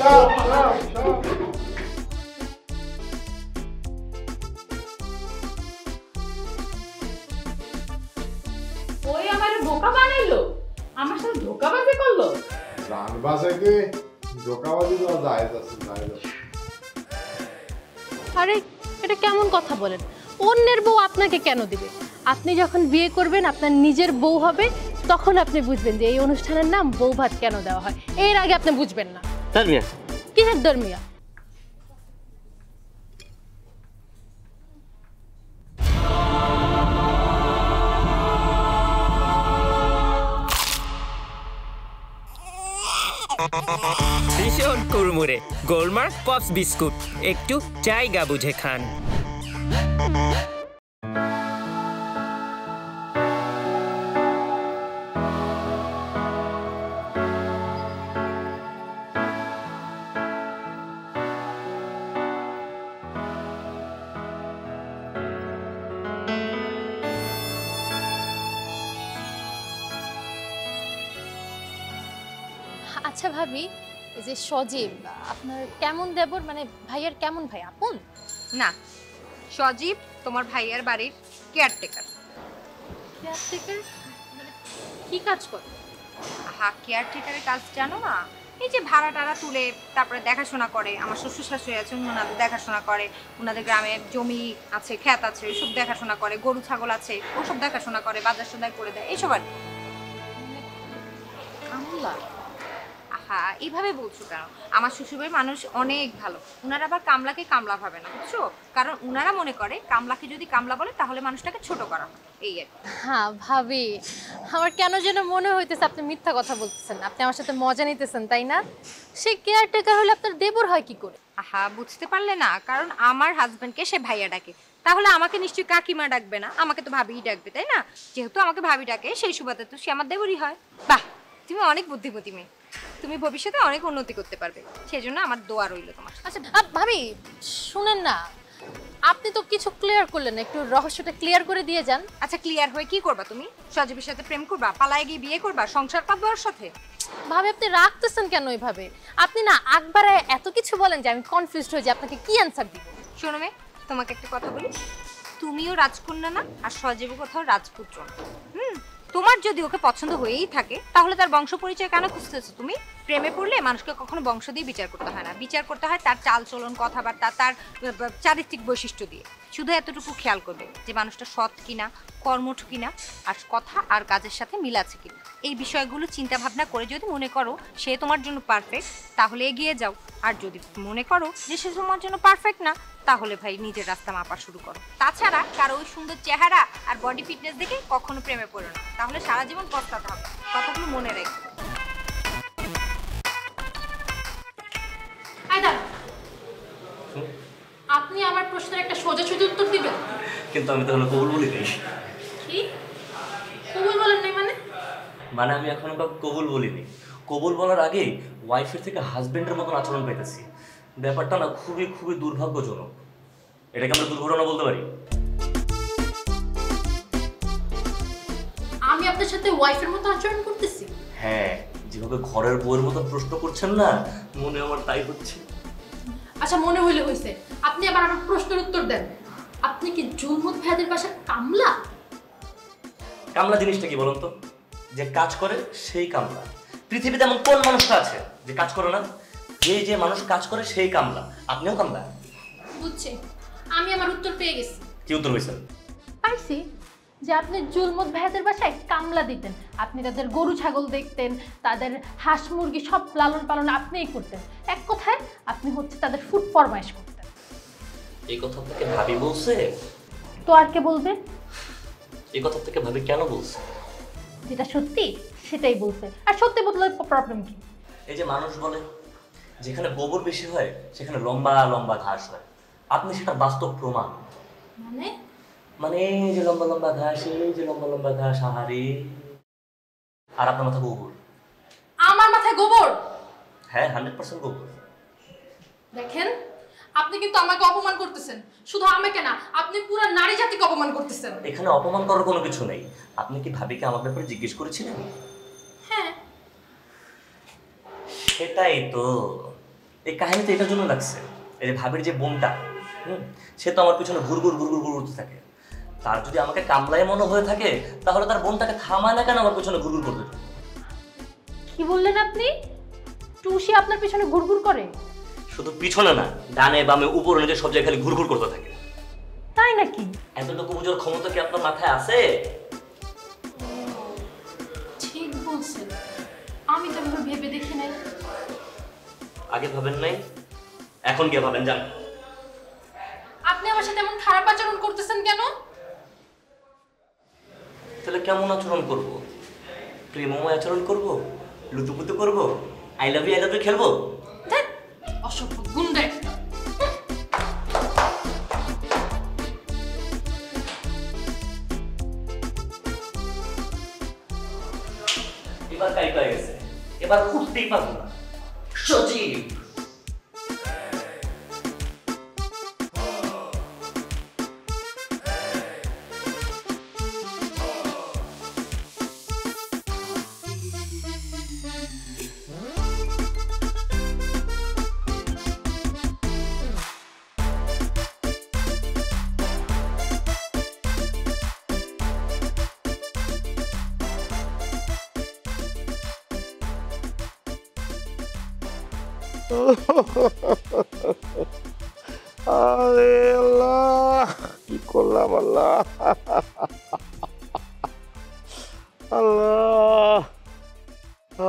ওই আমার বোকা বানাইলো, আমার সাথে ধোকাবাজি করলো। গান বাজাইতে ধোকাবাজি তো যায় যাচ্ছে যায় যাচ্ছে। আরে এটা কেমন কথা বলেন? অন্যের বউ আপনাকে কেন দিবে? আপনি যখন বিয়ে করবেন, আপনার নিজের বউ হবে, তখন আপনি বুঝবেন যে এই অনুষ্ঠানের নাম বউ ভাত কেন দেওয়া হয়। এর আগে আপনি বুঝবেন না। ধর্মিয়া কিসের ধর্মিয়া? ভীষণ কুড়মুড়ে গোলমার্ক পপস বিস্কুট, একটু জায়গা বুঝে খান। আচ্ছা ভাবি, এই যে সজীব আপনার কেমন দেবর, মানে ভাইয়ার কেমন ভাই? আপন না, সজীব তোমার ভাইয়ার বাড়ির কেয়ারটেকার। কেয়ারটেকার মানে কি কাজ করে? হ্যাঁ, কেয়ারটেকারের কাজ জানো না? এই যে ভাড়া টাড়া তুলে তারপরে দেখাশোনা করে। আমার শ্বশুর শাশুড়ি আছে, ওনাদের দেখাশোনা করে। ওনাদের গ্রামে জমি আছে, ক্ষেত আছে, এসব দেখাশোনা করে। গরু ছাগল আছে, ওসব দেখাশোনা করে, বাজার সদাই করে দেয়, এসব আর কি। কামলা? আহা, এইভাবে বলছো কেন? আমার শ্বশুরবাড়ির মানুষ অনেক ভালো। ওনারা আবার কামলাকে কামলা ভাবে না, বুঝছো? কারণ ওনারা মনে করে কামলাকে যদি কামলা বলে তাহলে মানুষটাকে ছোট করা হয়, এই আর কি। হ্যাঁ ভাবি, আমার কেন যেন মনে হইতেছে আপনি মিথ্যা কথা বলতেছেন। আপনি আমার সাথে মজা নিতেছেন, তাই না? সে কেয়ারটেকার হলে আপনার দেবর হয় কি করে? আহা, বুঝতে পারলে না? কারণ আমার হাজবেন্ডকে সে ভাইয়া ডাকে, তাহলে আমাকে নিশ্চয়ই কাকিমা ডাকবে না, আমাকে তো ভাবিই ডাকবে, তাই না? যেহেতু আমাকে ভাবি ডাকে, সেই সুবাদে তো সে আমার দেবরই হয়। বাহ, তুমি অনেক বুদ্ধিমতী মেয়ে। তুমি ভবিষ্যতে অনেক উন্নতি করতে পারবে, সেজন্য আমার দোয়া রইল তোমার। আচ্ছা ভাবি শুনেন না, আপনি তো কিছু ক্লিয়ার করলেন না, একটু রহস্যটা ক্লিয়ার করে দিয়ে যান। আচ্ছা, ক্লিয়ার হয়ে কি করবা তুমি? সজীবের সাথে প্রেম করবা, পালায় গিয়ে বিয়ে করবা, সংসার পাতবা ওর সাথে? ভাবি আপনি রাখতেছেন কেন এইভাবে? আপনি না একবারে এত কিছু বলেন যে আমি কনফিউজড হয়ে যাই আপনাকে কি অ্যানসার দিব। শোনো মেয়ে, তোমাকে একটা কথা বলি, তুমিও রাজকন্যা না, আর সজীবও কোথাও রাজপুত্র না। তোমার যদি ওকে পছন্দ হয়েই থাকে তাহলে তার বংশ পরিচয় কেন খুঁজতেছো তুমি? প্রেমে পড়লে মানুষকে কখনো বংশ দিয়ে বিচার করতে হয় না, বিচার করতে হয় তার চাল চলন, কথাবার্তা, তার চারিত্রিক বৈশিষ্ট্য দিয়ে। শুধু এতটুকু খেয়াল করবে যে মানুষটা সৎ কিনা, কর্মঠ কিনা, আর কথা আর কাজের সাথে মিল আছে কিনা। এই বিষয়গুলো চিন্তা ভাবনা করে যদি মনে করো সে তোমার জন্য পারফেক্ট, তাহলে এগিয়ে যাও। আর যদি মনে করো যে সে তোমার জন্য পারফেক্ট না, তাহলে ভাই নিজের রাস্তা মাপা শুরু করো। তাছাড়া কারো ওই সুন্দর চেহারা আর বডি ফিটনেস দেখে কখনো প্রেমে পড়ো না, তাহলে সারা জীবন পস্তাতে হবে। কথাগুলো মনে রেখো। আপনি আমার প্রশ্নের একটা সোজাসুজি উত্তর দিবেন। কিন্তু আমি তাহলে কবুল বলি নাই। কি কবুল বলেন নাই? মানে আমি এখনো কবুল বলিনি। কবুল বলার আগে ওয়াইফের থেকে হাজবেন্ডের মতন আচরণ পেতেছি। ব্যাপারটা না খুবই খুবই দুর্ভাগ্যজনক। এটাকে আমরা দুর্ঘটনা বলতে পারি। আমি আপনার সাথে ওয়াইফের মতো আচরণ করতেছি? হ্যাঁ, যেভাবে ঘরের বউয়ের মতো প্রশ্ন করছেন না, মনে আমার তাই হচ্ছে। আচ্ছা মনে হইলে হইছে, আপনি আবার আমার প্রশ্নের উত্তর দেন। আপনি কি জুলমত ভাইদের বাসার কামলা? কামলা জিনিসটা কি বলুন তো? যে কাজ করে সেই কামলা। পৃথিবীতে এমন কোন মানুষটা আছে যে কাজ করে না? যে মানুষ কাজ করে সেই কামলা। আপনিও কামলা? বুঝছি, আমি আমার উত্তর পেয়ে গেছি। কি উত্তর হয়েছে? পাইছি যে আপনি জুলমত ভাইদের বাসায় কামলা দিতেন। আপনি তাদের গরু ছাগল দেখতেন, তাদের হাঁস মুরগি সব লালন পালন আপনিই করতেন। এক কথায় আপনি হচ্ছে তাদের ফুড ফরমাইশ করতেন। এই কথা থেকে ভাবি বলছে? তো আর কে বলবে? এই কথা থেকে ভাবি কেন বলছে? যেটা সত্যি সেটাই বলছে। আর সত্যি বললে প্রবলেম কি? এই যে মানুষ বলে যেখানে গোবর বেশি হয় সেখানে লম্বা লম্বা ঘাস হয়, আপনি সেটা বাস্তব প্রমাণ। মানে মানে এই যে লম্বা লম্বা ঘাস, এই যে লম্বা লম্বা ঘাস, আহারে। আর আপনার মাথা গোবর। আমার মাথায় গোবর? হ্যাঁ, 100% গোবর। দেখেন, আপনি কিন্তু আমাকে অপমান করতেছেন। শুধু আমাকে না, আপনি পুরো নারী জাতিকে অপমান করতেছেন। এখানে অপমান করার কোনো কিছু নেই। আপনি কি ভাবিকে আমার ব্যাপারে জিজ্ঞেস করেছিলেন? হ্যাঁ। সেটাই তো, এই কাহিনী তো এটার জন্য লাগছে, এই যে ভাবির যে বোনটা, সে তো আমার পিছনে ঘুরঘুর ঘুরঘুর ঘুরতে থাকে। তার যদি আমাকে কামলায় মনে হয়ে থাকে, তাহলে তার বোনটাকে থামায় না কেন আমার পিছনে ঘুরঘুর করতে? কি বললেন আপনি? টুসি আপনার পিছনে ঘুরঘুর করে? শুধু পিছনে না, ডানে বামে উপরে নিচে সব জায়গায় খালি ঘুরঘুর করতে থাকে। তাই নাকি? এতটুকু বুঝার ক্ষমতা কি আপনার মাথায় আছে? ঠিক বলছেন, আমি তো এভাবে ভেবে দেখি নাই। আগে ভাবেন নাই, এখন গিয়ে ভাবেন যান। আপনি আমার সাথে এমন খারাপ আচরণ করতেছেন কেন? তাহলে কেমন আচরণ করব? প্রেমময় আচরণ করব? লুতুপুতু করব? আই লাভ ইউ খেলবো? ধ্যাৎ, অসভ্য গুন্ডা একটা। এবার কাই পাই গেছে, এবার উঠতেই পারবো না। সজীব আরে আল্লাহ, কি করলাম আল্লাহ, আল্লাহ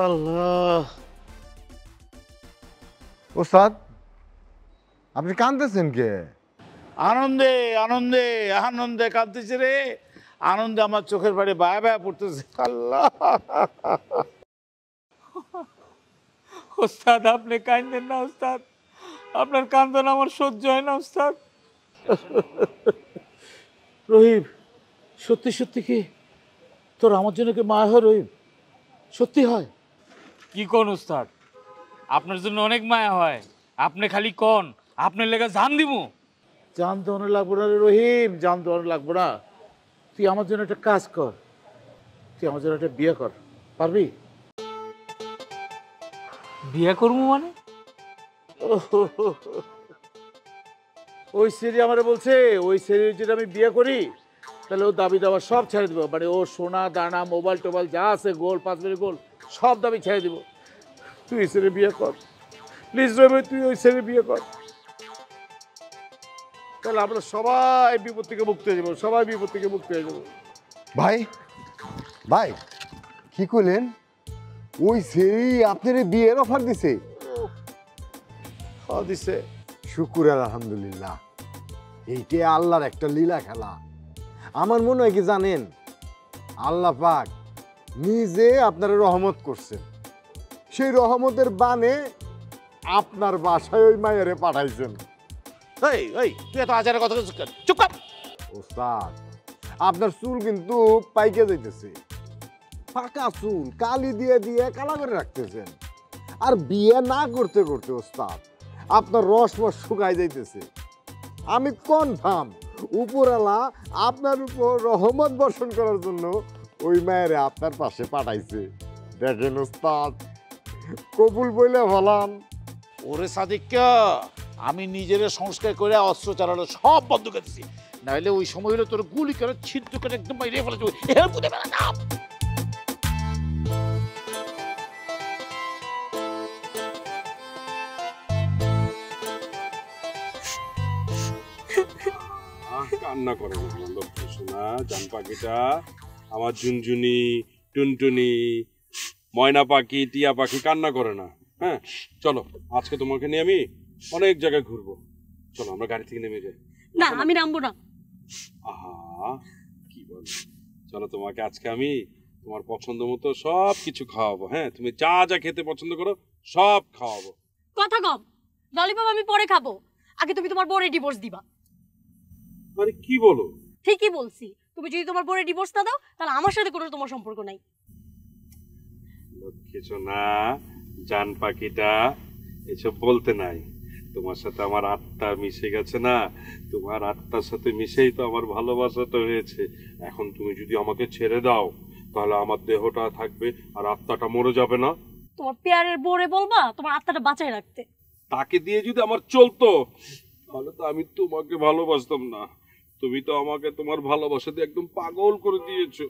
আল্লাহ। ওস্তাদ, আপনি কাঁদতেছেন কে? আনন্দে আনন্দে আনন্দে কাঁদতেছে রে, আনন্দে আমার চোখের বাড়ি বায়া বায়া পড়তেছে। আল্লাহ, ওস্তাদ আপনি কাঁদেন না ওস্তাদ, আপনার কান্দন আমার সহ্য হয় না ওস্তাদ। রহিম, সত্যি সত্যি কি তোর আমার জন্য কি মায়া হয় রহিম? সত্যি হয়? কি কোন ওস্তাদ, আপনার জন্য অনেক মায়া হয়, আপনি খালি কোন আপনার লেগে জান দিমু। জান দেওয়ানো লাগবো না রে রহিম, জান দেওয়ানো লাগবো না। তুই আমার জন্য একটা কাজ কর, তুই আমার জন্য একটা বিয়ে কর, পারবি? বিয়ে করবো মানে? ওই সেরি আমারে বলছে, ওই সেরি যদি আমি বিয়ে করি তাহলে ও দাবি দাবা সব ছেড়ে দেবো, মানে ও সোনা দানা মোবাইল টোবাইল যা আছে গোল 5 মিনিট গোল সব দাবি ছেড়ে দিব। তুই ওই সেরি বিয়ে কর প্লিজ রবি, তুই ওই সেরি বিয়ে কর, তাহলে আমরা সবাই বিপদ থেকে মুক্ত হয়ে যাবো, সবাই বিপদ থেকে মুক্ত হয়ে যাবো। ভাই ভাই কি করলেন? ওই সেই আপনার বিয়ের অফার দিছে? দিছে। শুকুর আলহামদুলিল্লাহ, এইটা আল্লাহর একটা লীলা খেলা। আমার মনে হয় কি জানেন, আল্লাহ পাক নিজে আপনারা রহমত করছেন, সেই রহমতের বানে আপনার বাসায় ওই মায়েরে পাঠাইছেন। এই এই তুই এত আজারের কথা চুপ কর। ওস্তাদ, আপনার চুল কিন্তু পাইকে যাইতেছে, পাকা চুল কালি দিয়ে দিয়ে কালা করে রাখতেছেন, আর বিয়ে না করতে করতে ওস্তাদ আপনার রস শুকাই যাইতেছে। আমি কনফার্ম উপরওয়ালা আপনার উপর রহমত বর্ষণ করার জন্য ওই মায়েরে আপনার পাশে পাঠাইছে। দেখেন ওস্তাদ, কবুল বইলে ভালাম। ওরে সাদিককে আমি নিজের সংস্কার করে অস্ত্র চালানো সব বন্ধ করে দিছি, নাহলে ওই সময় হলে তোর গুলি করে ছিদ্র করে একদম বাইরে ফেলে দেবো। কান্না করে না আমার লক্ষ্মী সোনা, জান পাখিটা আমার ঝুনঝুনি টুনটুনি ময়না পাখি টিয়া পাখি কান্না করে না। হ্যাঁ চলো, আজকে তোমাকে নিয়ে আমি অনেক জায়গায় ঘুরবো, চলো আমরা গাড়ি থেকে নেমে যাই। না আমি নামবো না। আহা কি বল, চলো তোমাকে আজকে আমি তোমার পছন্দ মতো সব কিছু খাওয়াবো। হ্যাঁ তুমি যা যা খেতে পছন্দ করো সব খাওয়াবো। কথা কম, ললিপপ আমি পরে খাবো, আগে তুমি তোমার বউরে ডিভোর্স দিবা। আরে কি বলো? ঠিকই বলছি, তুমি যদি তোমার বউরে ডিভোর্স না দাও তাহলে আমার সাথে কোনো তোমার সম্পর্ক নাই। লক্ষ্মী সোনা, জান পাখিটা এসব বলতে নাই, তোমার সাথে আমার আত্মা মিশে গেছে না, তোমার আত্মার সাথে মিশেই তো আমার ভালোবাসাটা হয়েছে। এখন তুমি যদি আমাকে ছেড়ে দাও তাহলে আমার দেহটা থাকবে আর আত্মাটা মরে যাবে না। তোমার পেয়ারের বউরে বলবা তোমার আত্মাটা বাঁচায় রাখতে। তাকে দিয়ে যদি আমার চলতো তাহলে তো আমি তোমাকে ভালোবাসতাম না। তুমি তো আমাকে তোমার ভালোবাসাতে একদম পাগল করে দিয়েছো।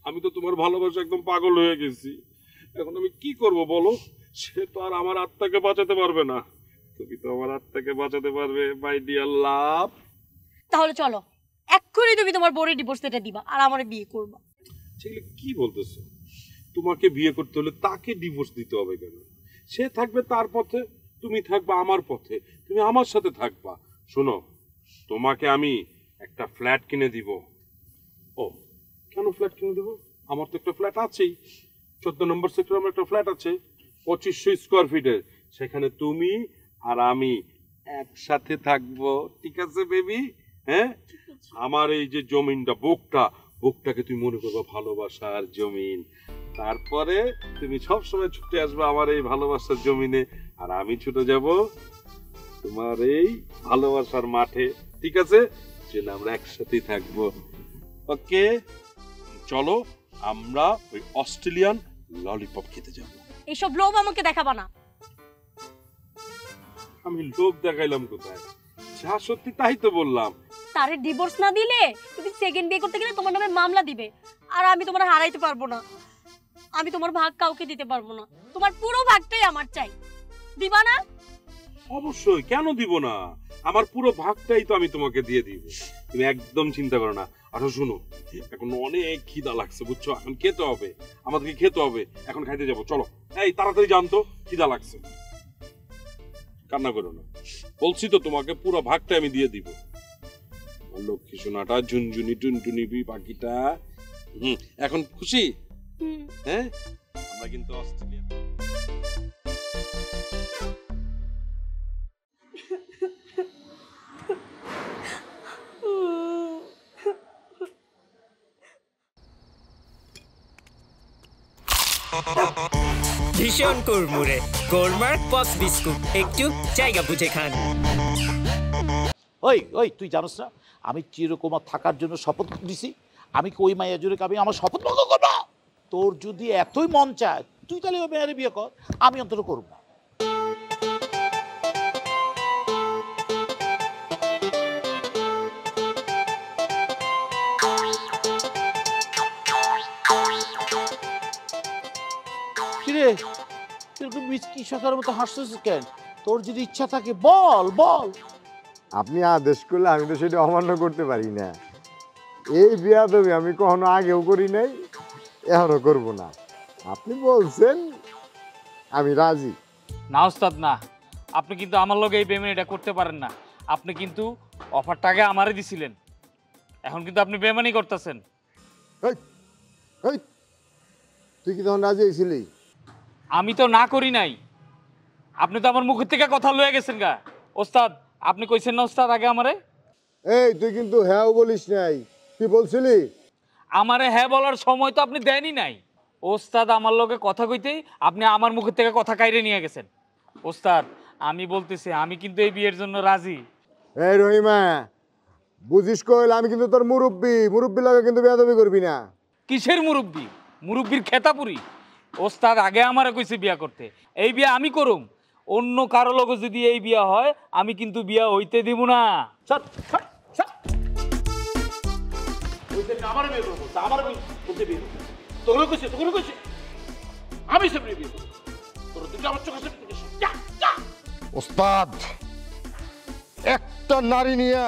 আমি তো তোমার ভালোবাসা একদম পাগল হয়ে গেছি। এখন আমি কি করব বলো? সে তো আর আমার আত্মাকে বাঁচাতে পারবে না, তুমি তো আমার আত্মাকে বাঁচাতে পারবে মাই ডিয়ার লাভ। তাহলে চলো এক্ষুনি তুমি তোমার বোনের ডিভোর্স লেটার দিবা আর আমারে বিয়ে করবা। সেগুলো কি বলতেছো? তোমাকে বিয়ে করতে হলে তাকে ডিভোর্স দিতে হবে কেন? সে থাকবে তার পথে, তুমি থাকবে আমার পথে, তুমি আমার সাথে থাকবা। শোনো, তোমাকে আমি একটা ফ্ল্যাট কিনে দিব। ও কেন ফ্ল্যাট কিনে দেবো? আমার তো একটা ফ্ল্যাট আছেই, 14 নম্বর সেক্টরে আমার একটা ফ্ল্যাট আছে 2500 স্কোয়ার ফিটের। সেখানে তুমি আর আমি একসাথে থাকবো, ঠিক আছে বেবি? হ্যাঁ, আমার এই যে জমিনটা, বুকটাকে তুমি মনে করবে ভালোবাসার জমিন। তারপরে তুমি সবসময় ছুটে আসবে আমার এই ভালোবাসার জমিনে, আর আমি ছুটে যাব তোমার এই ভালোবাসার মাঠে, ঠিক আছে? যেন আমরা একসাথেই থাকবো। ওকে, চলো আমরা ওই অস্ট্রেলিয়ান ললিপপ খেতে যাব। এইসব লোভ আমাকে দেখাবা না। আমি লোভ দেখাইলাম কোথায়? যা সত্যি তাই তো বললাম। তারে ডিভোর্স না দিলে তুমি সেকেন্ড বিয়ে করতে গেলে তোমার নামে মামলা দিবে, আর আমি তোমার হারাইতে পারবো না। আমি তোমার ভাগ কাউকে দিতে পারবো না, তোমার পুরো ভাগটাই আমার চাই। দিবা না? অবশ্যই, কেন দিব না? আমার পুরো ভাগটাই তো আমি তোমাকে দিয়ে দিব, তুমি একদম চিন্তা করো না। আর শুনো, এখন অনেক খিদা লাগছে বুঝছো, এখন খেতে হবে, আমাদেরকে খেতে হবে, এখন খাইতে যাবো। চলো, এই তাড়াতাড়ি জানতো, খিদা লাগছে। কান্না করো না, বলছি তো তোমাকে পুরো ভাগটা আমি দিয়ে দিব। লক্ষ্মী সোনাটা, ঝুনঝুনি টুনটুনি পাখিটা, এখন খুশি? হ্যাঁ, আমরা কিন্তু অস্ট্রেলিয়া ভীষণ কুড়মুড়ে গোলমার্ক পপস বিস্কুট, একটু জায়গা বুঝে খান। ওই ওই তুই জানোস না আমি চিরকুমার থাকার জন্য শপথ দিছি? আমি কি ওই মাইয়া জুড়ে আমি আমার শপথ ভঙ্গ করবো? তোর যদি এতই মন চায় তুই তাহলে ওই মেয়ের বিয়ে কর, আমি অন্তত করবো। কিরে এরকম মিষ্টি শাখার মতো হাসছিস কেন? তোর যদি ইচ্ছা থাকে বল বল। আপনি আদেশ করলে আমি তো সেটা অমান্য করতে পারি না। এই বিয়াদবি আমি কখনো আগেও করি নাই, এখনো করব না। আপনি বলছেন, আমি রাজি। না ওস্তাদ না, আপনি কিন্তু আমার লগে এই পেমেন্ট এটা করতে পারেন না। আপনি কিন্তু অফারটা আগে আমারে দিছিলেন, এখন কিন্তু আপনি বেমানি করতেছেন। তুই কি তখন রাজি হয়েছিলি? আমি তো না করি নাই, আপনি তো আমার মুখের থেকে কথা লয়ে গেছেন গা। ওস্তাদ আপনি কইছেন না ওস্তাদ আগে আমারে? এই তুই কিন্তু হ্যাঁ বলিস নাই, কি বলছিলি? আমারে হ্যাঁ বলার সময় তো আপনি দেনই নাই। ওস্তাদ আমার লগে কথা কইতেই আপনি আমার মুখের থেকে কথা কাইরে নিয়ে গেছেন। ওস্তাদ আমি বলতেছি আমি কিন্তু এই বিয়ের জন্য রাজি। এই রহিমা, বুঝিস কইল আমি কিন্তু তোর মুরব্বি লাগে কিন্তু বেয়াদবি করবি না। কিসের মুরব্বি? মুরব্বির খেতাপুরি। ওস্তাদ আগে আমারে কইছে বিয়া করতে, এই বিয়া আমি করুম। অন্য কারো লগে যদি এই বিয়া হয় আমি কিন্তু বিয়া হইতে দিব না। ওস্তাদ, একটা নারী নিয়ে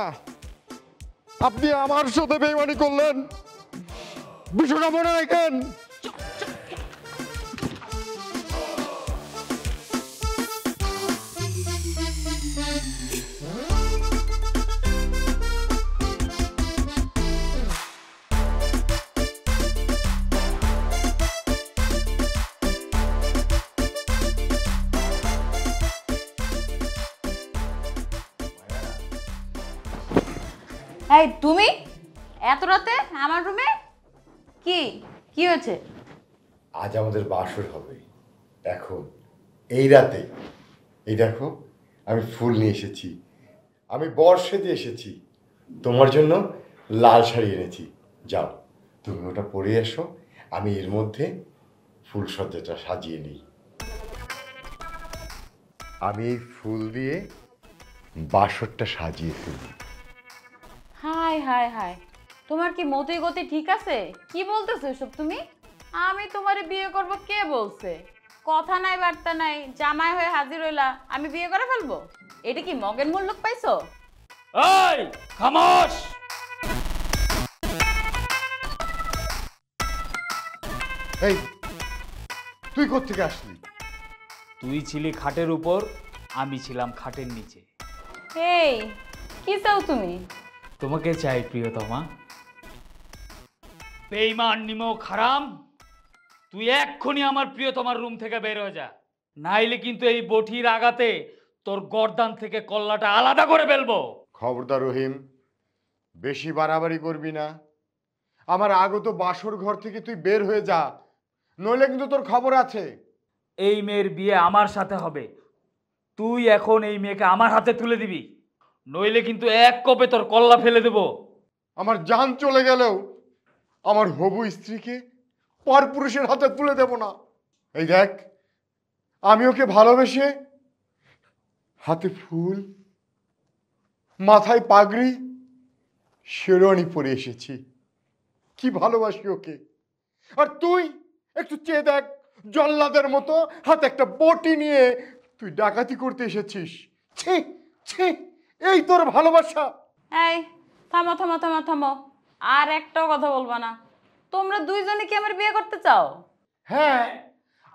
আপনি আমার সাথে বেইমানি করলেন, বিষয়টা মনে রাখেন। এই তুমি এত রাতে আমার রুমে? কি কি হয়েছে? আজ আমাদের বাসর হবে, এখন এই রাতে। এই দেখো আমি ফুল নিয়ে এসেছি, আমি বর্ষে দিয়ে এসেছি, তোমার জন্য লাল শাড়ি এনেছি। যাও তুমি ওটা পরে এসো, আমি এর মধ্যে ফুলসজ্জাটা সাজিয়ে নিই। আমি এই ফুল দিয়ে বাসরটা সাজিয়ে ফেলি। হাই হাই হাই, তোমার কি মতি গতি ঠিক আছে? কি বলতেছো এসব তুমি? আমি তোমারে বিয়ে করব কে বলছে? কথা নাই বার্তা নাই, জামাই হয়ে হাজির হইলা, আমি বিয়ে করে ফেলবো? এটা কি মগের মুল্লুক পাইছো? এই খামোশ! এই তুই কোত্থেকে আসলি? তুই ছিলি খাটের উপর, আমি ছিলাম খাটের নিচে। এই কি চাও তুমি? তোমাকে চাই প্রিয়তমা। বেঈমান নিমক হারাম, তুই এক্ষুনি আমার প্রিয়তমার রুম থেকে বের হয়ে যা, নাইলে কিন্তু এই বঠির আঘাতে তোর গর্দান থেকে কল্লাটা আলাদা করে ফেলবো। খবরদার রহিম, বেশি বাড়াবাড়ি করবি না। আমার আগত বাসর ঘর থেকে তুই বের হয়ে যা, নইলে কিন্তু তোর খবর আছে। এই মেয়ের বিয়ে আমার সাথে হবে, তুই এখন এই মেয়েকে আমার হাতে তুলে দিবি, নইলে কিন্তু এক কোপে তোর কল্লা ফেলে দেব। আমার জান চলে গেলেও আমার হবু স্ত্রীকে পরপুরুষের হাতে তুলে দেব না। এই দেখ, আমি ওকে ভালোবেসে হাতে ফুল, মাথায় পাগড়ি, শেরওয়ানি পরে এসেছি। কি ভালোবাসি ওকে। আর তুই একটু চেয়ে দেখ, জল্লাদের মতো হাতে একটা বটি নিয়ে তুই ডাকাতি করতে এসেছিস। ছি ছি, এই তোর ভালোবাসা? এই থামো থামো থামো থামো, আর একটাও কথা বলবা না। তোমরা দুইজনে কি আমার বিয়ে করতে চাও? হ্যাঁ,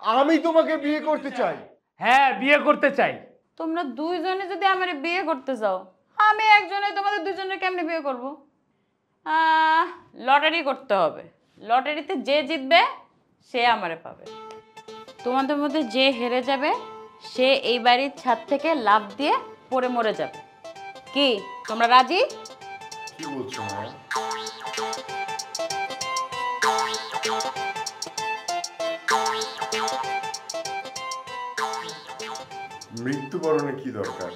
আমি তোমাকে বিয়ে করতে চাই। হ্যাঁ, বিয়ে করতে চাই। তোমরা দুইজনে যদি আমার বিয়ে করতে চাও, আমি একজনে তোমাদের দুইজনের কেমনে বিয়ে করব? লটারি করতে হবে। লটারিতে যে জিতবে সে আমারে পাবে। তোমাদের মধ্যে যে হেরে যাবে সে এই বাড়ির ছাদ থেকে লাফ দিয়ে পড়ে মরে যাবে। কি তোমরা রাজি? কি বলছো মা? মৃত্যুবরণে কি দরকার?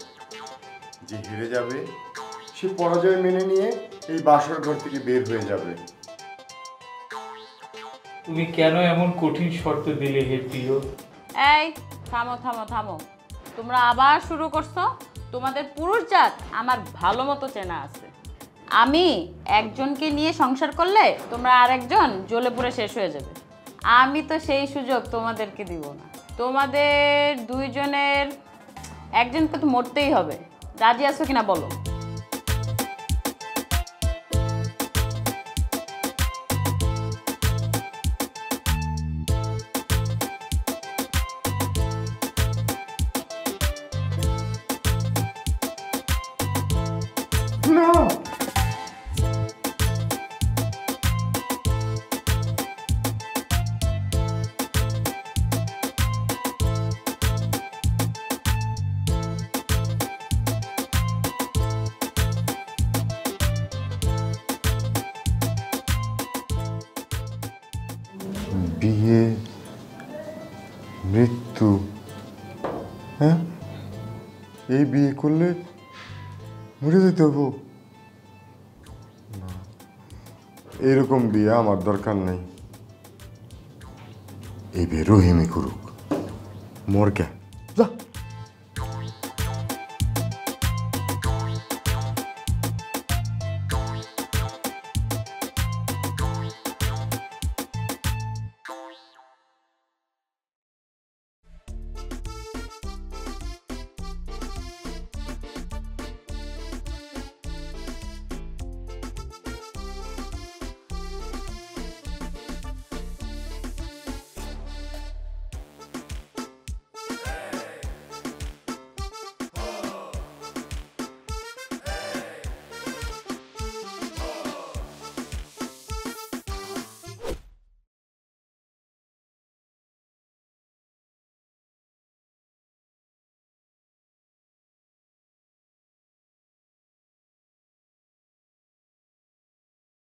যে হেরে যাবে সে পরাজয় মেনে নিয়ে এই বাসর ঘর থেকে বের হয়ে যাবে। তুমি কেন এমন কঠিন শর্ত দিলে হে প্রিয়? এই থামো থামো থামো, তোমরা আবার শুরু করছো। তোমাদের পুরুষ জাত আমার ভালো মতো চেনা আছে। আমি একজনকে নিয়ে সংসার করলে তোমরা আরেকজন জ্বলে পুড়ে শেষ হয়ে যাবে। আমি তো সেই সুযোগ তোমাদেরকে দিব না। তোমাদের দুইজনের একজনকে তো মরতেই হবে। রাজি আছো কিনা বলো? বিয়ে, মৃত্যু, হ্যাঁ? এই বিয়ে করলে মরে যেতে হবো? না, এরকম বিয়ে আমার দরকার নেই। এই বিয়ে রহিমই করুক, মোর কে? যা।